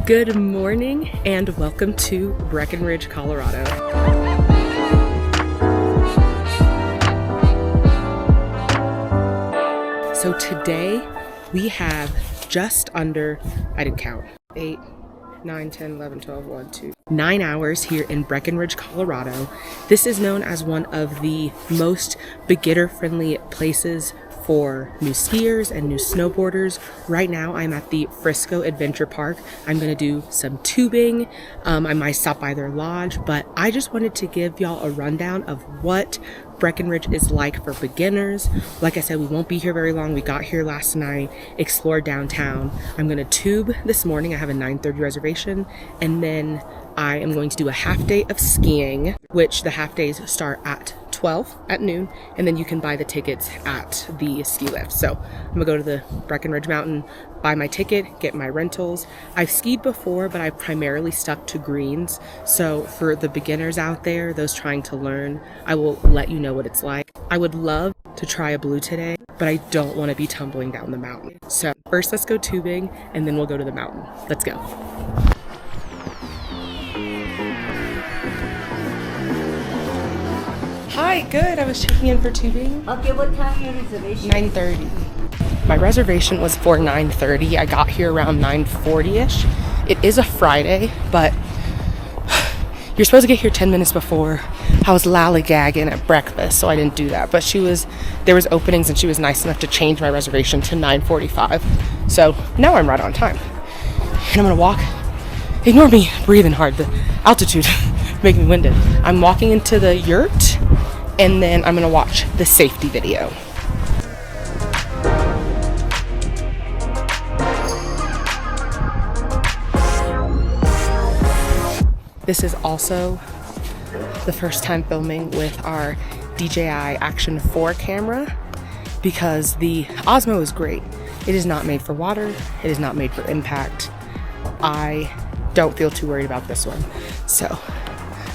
Good morning and welcome to Breckenridge, Colorado. So today we have just under, I didn't count, 8, 9, 10, 11, 12, 1, 2, 9 hours here in Breckenridge, Colorado. This is known as one of the most beginner-friendly places for new skiers and new snowboarders. Right now I'm at the Frisco Adventure Park. I'm gonna do some tubing. I might stop by their lodge, but I just wanted to give y'all a rundown of what Breckenridge is like for beginners. Like I said, we won't be here very long. We got here last night, explored downtown. I'm gonna tube this morning. I have a 9:30 reservation, and then I am going to do a half day of skiing, which the half days start at 12 at noon, and then you can buy the tickets at the ski lift. So I'm gonna go to the Breckenridge Mountain, buy my ticket, get my rentals. I've skied before, but I primarily stuck to greens. So for the beginners out there, those trying to learn, I will let you know what it's like. I would love to try a blue today, but I don't want to be tumbling down the mountain. So first let's go tubing, and then we'll go to the mountain. Let's go. Hi, good. I was checking in for tubing. Okay, what time your reservation? 9:30. My reservation was for 9:30. I got here around 9:40-ish. It is a Friday, but you're supposed to get here 10 minutes before. I was lollygagging at breakfast, so I didn't do that. But there was openings, and she was nice enough to change my reservation to 9:45. So now I'm right on time. And I'm gonna walk. Ignore me breathing hard. The altitude making me winded. I'm walking into the yurt, and then I'm gonna watch the safety video. This is also the first time filming with our DJI Action 4 camera because the Osmo is great. It is not made for water. It is not made for impact. I don't feel too worried about this one. So,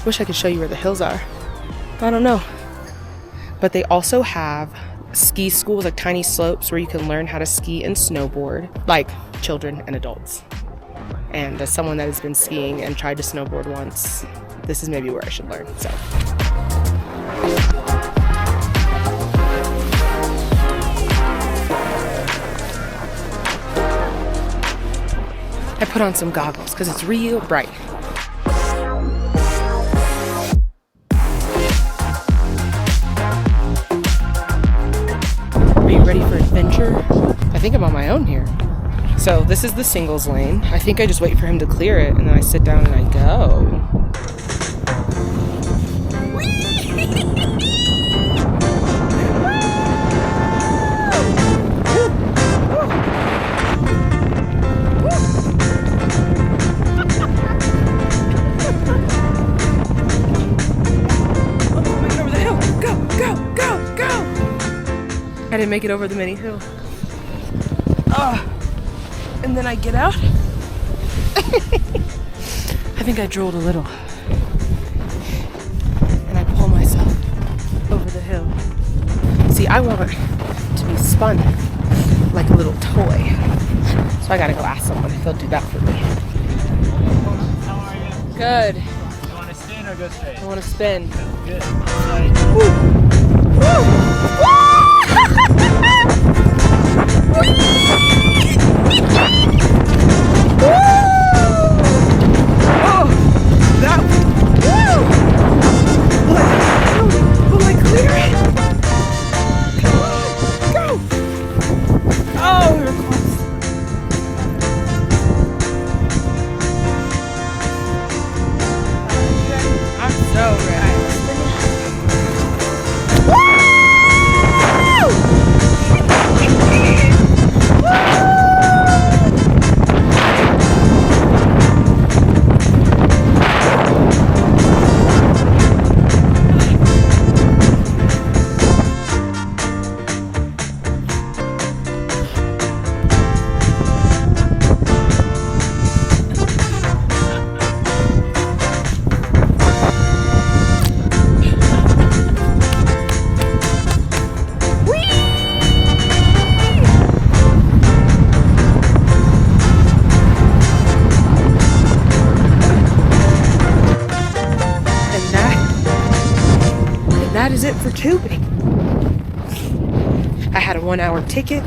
wish I could show you where the hills are. I don't know. But they also have ski schools, like tiny slopes where you can learn how to ski and snowboard, like children and adults. And as someone that has been skiing and tried to snowboard once, this is maybe where I should learn, so. I put on some goggles because it's real bright. Are you ready for adventure? I think I'm on my own here. So this is the singles lane. I think I just wait for him to clear it, and then I sit down and I go. I didn't make it over the mini hill. And then I get out. I think I drooled a little. And I pull myself over the hill. See, I want to be spun like a little toy. So I gotta go ask someone if they'll do that for me. How are you? Good. You want to spin or go straight? I want to spin. Good. Woo! Woo! it for tubing. I had a 1 hour ticket.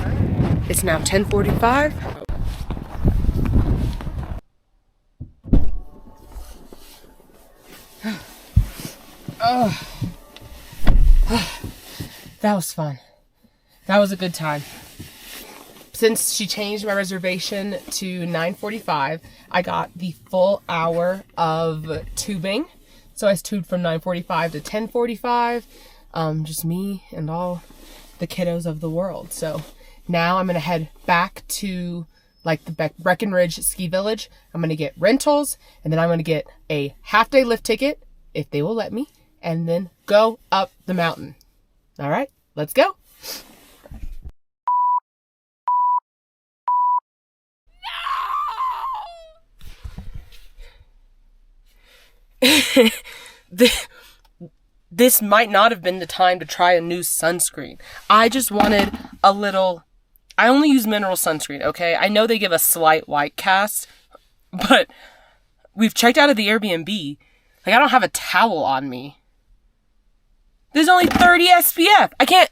It's now 10:45. That was fun. That was a good time. Since she changed my reservation to 9:45, I got the full hour of tubing. So I tubed from 9:45 to 10:45. Just me and all the kiddos of the world. So now I'm gonna head back to like the Breckenridge ski village. I'm gonna get rentals, and then I'm gonna get a half-day lift ticket if they will let me, and then go up the mountain. All right, let's go. This might not have been the time to try a new sunscreen. I just wanted a little... I only use mineral sunscreen, okay? I know they give a slight white cast, but we've checked out of the Airbnb. Like, I don't have a towel on me. There's only 30 SPF. I can't...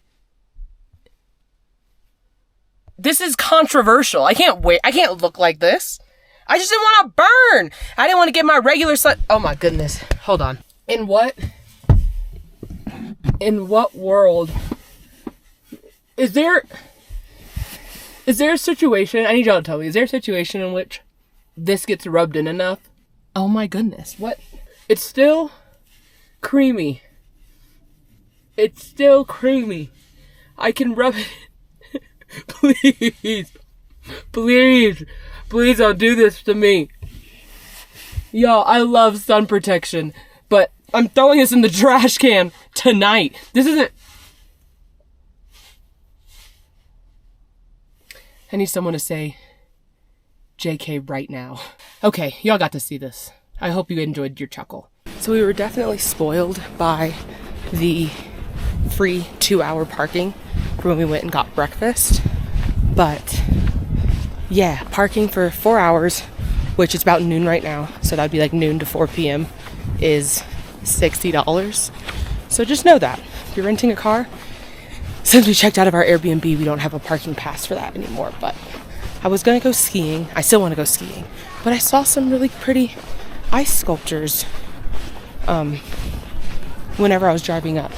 This is controversial. I can't wait. I can't look like this. I just didn't want to burn. I didn't want to get my regular sun... Oh my goodness. Hold on. In what world is there a situation, I need y'all to tell me, is there a situation in which this gets rubbed in enough? Oh my goodness. What? It's still creamy. It's still creamy. I can rub it. Please. Please. Please don't do this to me. Y'all, I love sun protection, but I'm throwing this in the trash can tonight. This isn't... I need someone to say JK right now. Okay, y'all got to see this. I hope you enjoyed your chuckle. So we were definitely spoiled by the free 2-hour parking for when we went and got breakfast. But yeah, parking for 4 hours, which is about noon right now, so that'd be like noon to 4 p.m. is $60. So just know that if you're renting a car, since we checked out of our Airbnb, we don't have a parking pass for that anymore. But I was gonna go skiing. I still want to go skiing, but I saw some really pretty ice sculptures whenever I was driving up.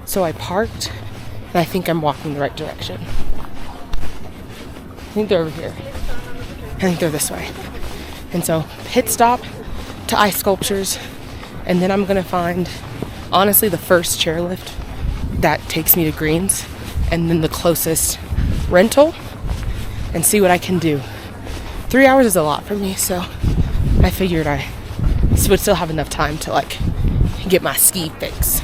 So I parked, and I think I'm walking the right direction. I think they're over here. I think they're this way. And so pit stop to ice sculptures, and then I'm gonna find, honestly, the first chairlift that takes me to Greens, and then the closest rental, and see what I can do. 3 hours is a lot for me, so I figured I would still have enough time to like get my ski fix.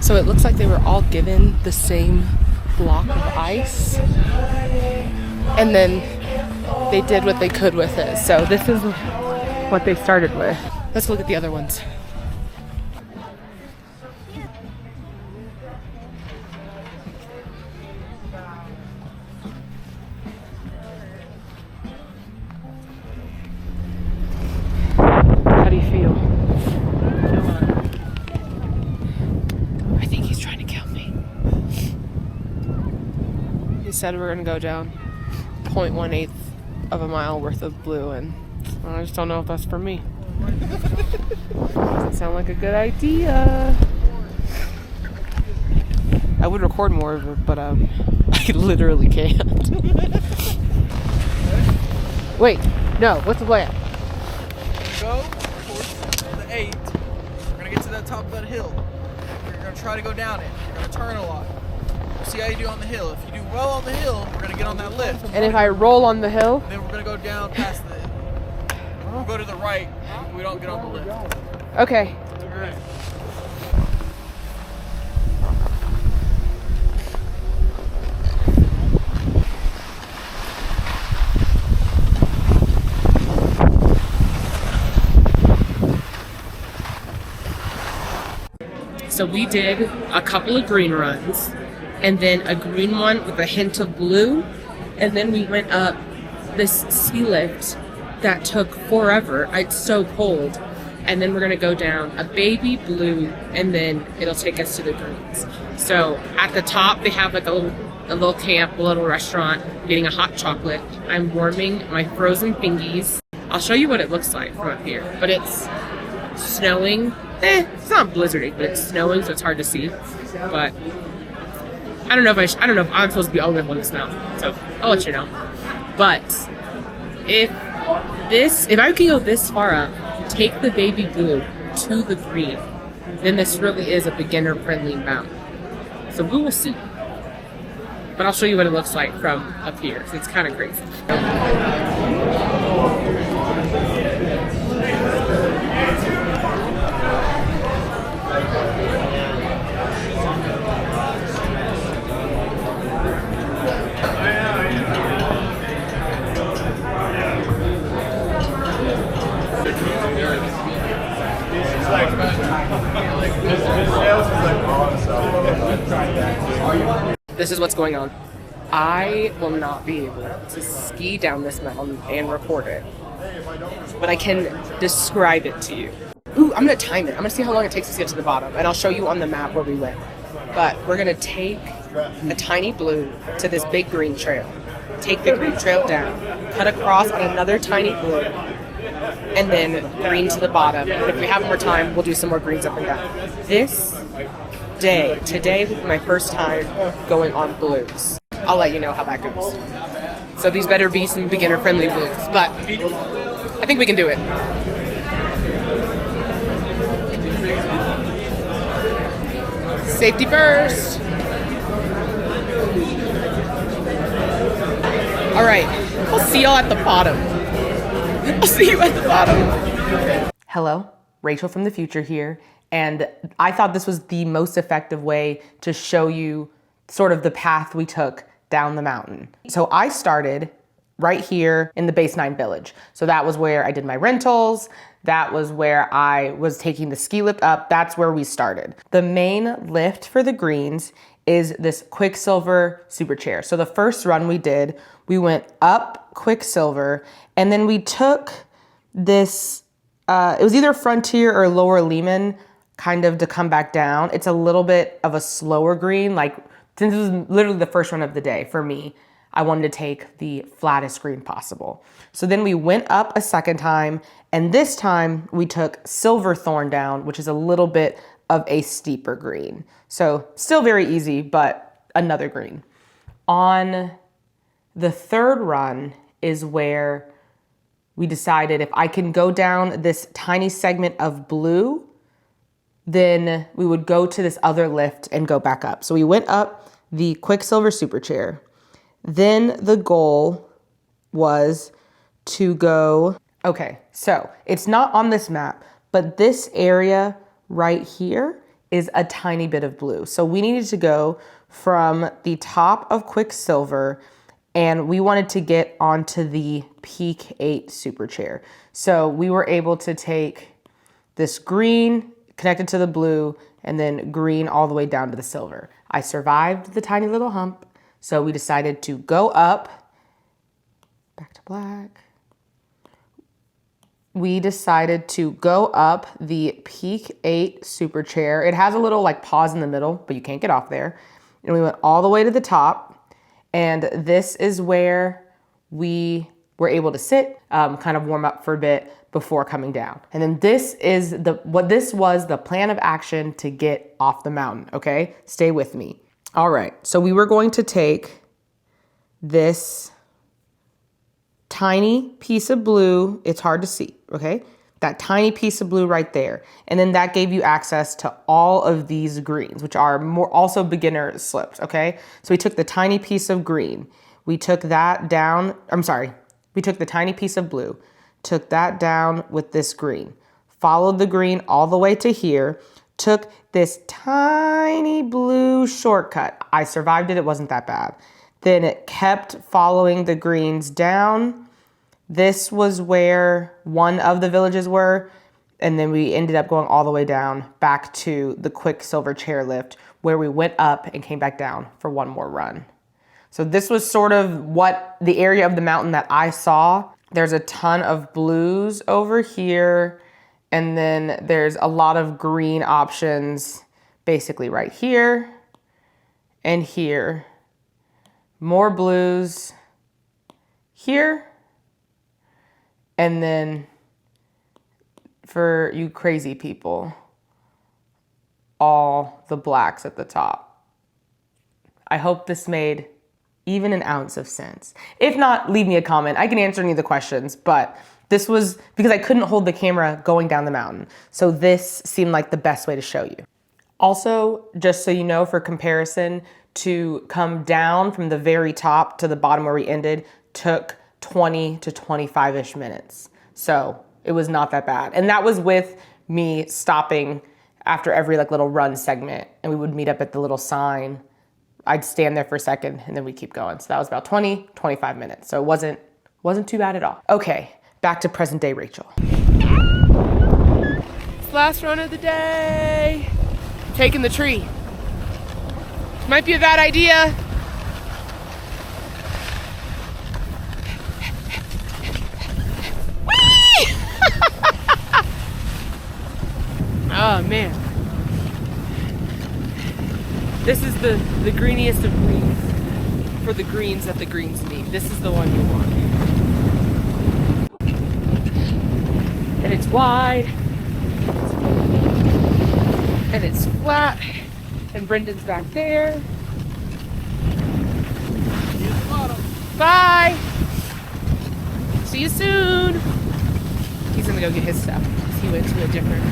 So it looks like they were all given the same block of ice, and then they did what they could with it. So this is what they started with. Let's look at the other ones. How do you feel? I think he's trying to kill me. He said we're gonna go down 0.18 of a mile worth of blue, and I just don't know if that's for me. Doesn't sound like a good idea. I would record more of it, but I literally can't. Wait, no, what's the plan? Go towards the 8. We're gonna get to the top of that hill. We're gonna try to go down it. We're gonna turn a lot. We'll see how you do on the hill. If you do well on the hill, we're gonna get on that lift. And if I roll on the hill? Then we're gonna go down past the... We'll go to the right. We don't get on the lift. Okay. Alright. So we did a couple of green runs, and then a green one with a hint of blue, and then we went up this ski lift that took forever. It's so cold. And then we're gonna go down a baby blue, and then it'll take us to the greens. So at the top, they have like a little camp, a little restaurant, getting a hot chocolate. I'm warming my frozen fingies. I'll show you what it looks like from up here, but it's snowing. It's not blizzarding, but it's snowing, so it's hard to see. But I don't know if I'm supposed to be all the way up on this mountain, so I'll let you know. But if I can go this far up, take the baby blue to the green, then this really is a beginner-friendly mountain. So we will see. But I'll show you what it looks like from up here. So it's kind of crazy. This is what's going on. I will not be able to ski down this mountain and record it, but I can describe it to you. Ooh, I'm gonna time it. I'm gonna see how long it takes us to get to the bottom, and I'll show you on the map where we went. But we're gonna take a tiny blue to this big green trail, take the green trail down, cut across on another tiny blue, and then green to the bottom. And if we have more time, we'll do some more greens up and down. Today will be my first time going on blues. I'll let you know how that goes. So these better be some beginner-friendly blues, but I think we can do it. Safety first. All right, I'll see y'all at the bottom. I'll see you at the bottom. Hello, Rachel from the future here. And I thought this was the most effective way to show you sort of the path we took down the mountain. So I started right here in the Base 9 Village. So that was where I did my rentals. That was where I was taking the ski lift up. That's where we started. The main lift for the greens is this Quicksilver super chair. So the first run we did, we went up Quicksilver, and then we took this, it was either Frontier or Lower Lehman, kind of to come back down. It's a little bit of a slower green. Like, since it was literally the first run of the day for me, I wanted to take the flattest green possible. So then we went up a second time, and this time we took Silverthorn down, which is a little bit of a steeper green. So still very easy, but another green. On the third run is where we decided if I can go down this tiny segment of blue, then we would go to this other lift and go back up. So we went up the Quicksilver super chair. Then the goal was to go, okay, so it's not on this map, but this area right here is a tiny bit of blue. So we needed to go from the top of Quicksilver, and we wanted to get onto the Peak 8 super chair. So we were able to take this green, connected to the blue, and then green all the way down to the silver. I survived the tiny little hump, so we decided to go up, back to black. We decided to go up the Peak 8 super chair. It has a little like pause in the middle, but you can't get off there. And we went all the way to the top, and this is where we were able to sit, kind of warm up for a bit before coming down. And then this was the plan of action to get off the mountain, okay? Stay with me. All right, so we were going to take this tiny piece of blue, it's hard to see, okay? That tiny piece of blue right there. And then that gave you access to all of these greens, which are also beginner slips, okay? So we took the tiny piece of green, we took that down, we took the tiny piece of blue, took that down with this green, followed the green all the way to here, took this tiny blue shortcut. I survived it, it wasn't that bad. Then it kept following the greens down. This was where one of the villages were, and then we ended up going all the way down back to the Quicksilver chairlift, where we went up and came back down for one more run. So this was sort of what the area of the mountain that I saw. There's a ton of blues over here, and then there's a lot of green options basically right here and here. More blues here, and then for you crazy people, all the blacks at the top. I hope this made even an ounce of sense. If not, leave me a comment. I can answer any of the questions, but this was because I couldn't hold the camera going down the mountain. So this seemed like the best way to show you. Also, just so you know, for comparison, to come down from the very top to the bottom where we ended took 20 to 25-ish minutes. So it was not that bad. And that was with me stopping after every like little run segment, and we would meet up at the little sign. I'd stand there for a second and then we'd keep going. So that was about 20, 25 minutes. So it wasn't too bad at all. Okay, back to present day Rachel. Last run of the day. Taking the tree. Might be a bad idea. Oh man. This is the greeniest of greens for the greens that the greens need. This is the one you want. And it's wide. And it's flat. And Brendan's back there. Bye. See you soon. He's gonna go get his stuff. He went to a different,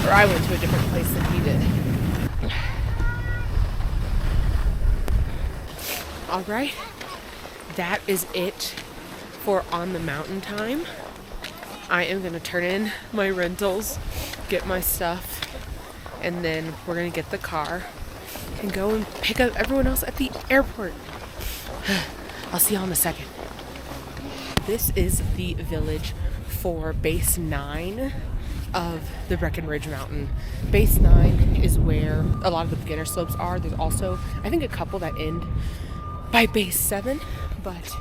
or I went to a different place than he did. All right, that is it for on the mountain time. I am gonna turn in my rentals, get my stuff, and then we're gonna get the car and go and pick up everyone else at the airport. I'll see y'all in a second. This is the village for base 9 of the Breckenridge mountain. Base 9 is where a lot of the beginner slopes are. There's also, I think, a couple that end by base 7, but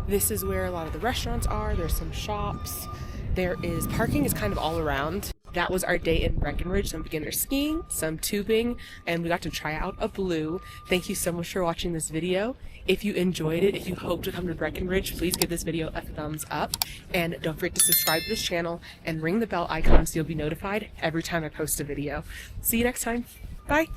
this is where a lot of the restaurants are. There's some shops. There is parking is kind of all around. That was our day in Breckenridge, some beginner skiing, some tubing, and we got to try out a blue. Thank you so much for watching this video. If you enjoyed it, if you hope to come to Breckenridge, please give this video a thumbs up. And don't forget to subscribe to this channel and ring the bell icon so you'll be notified every time I post a video. See you next time. Bye.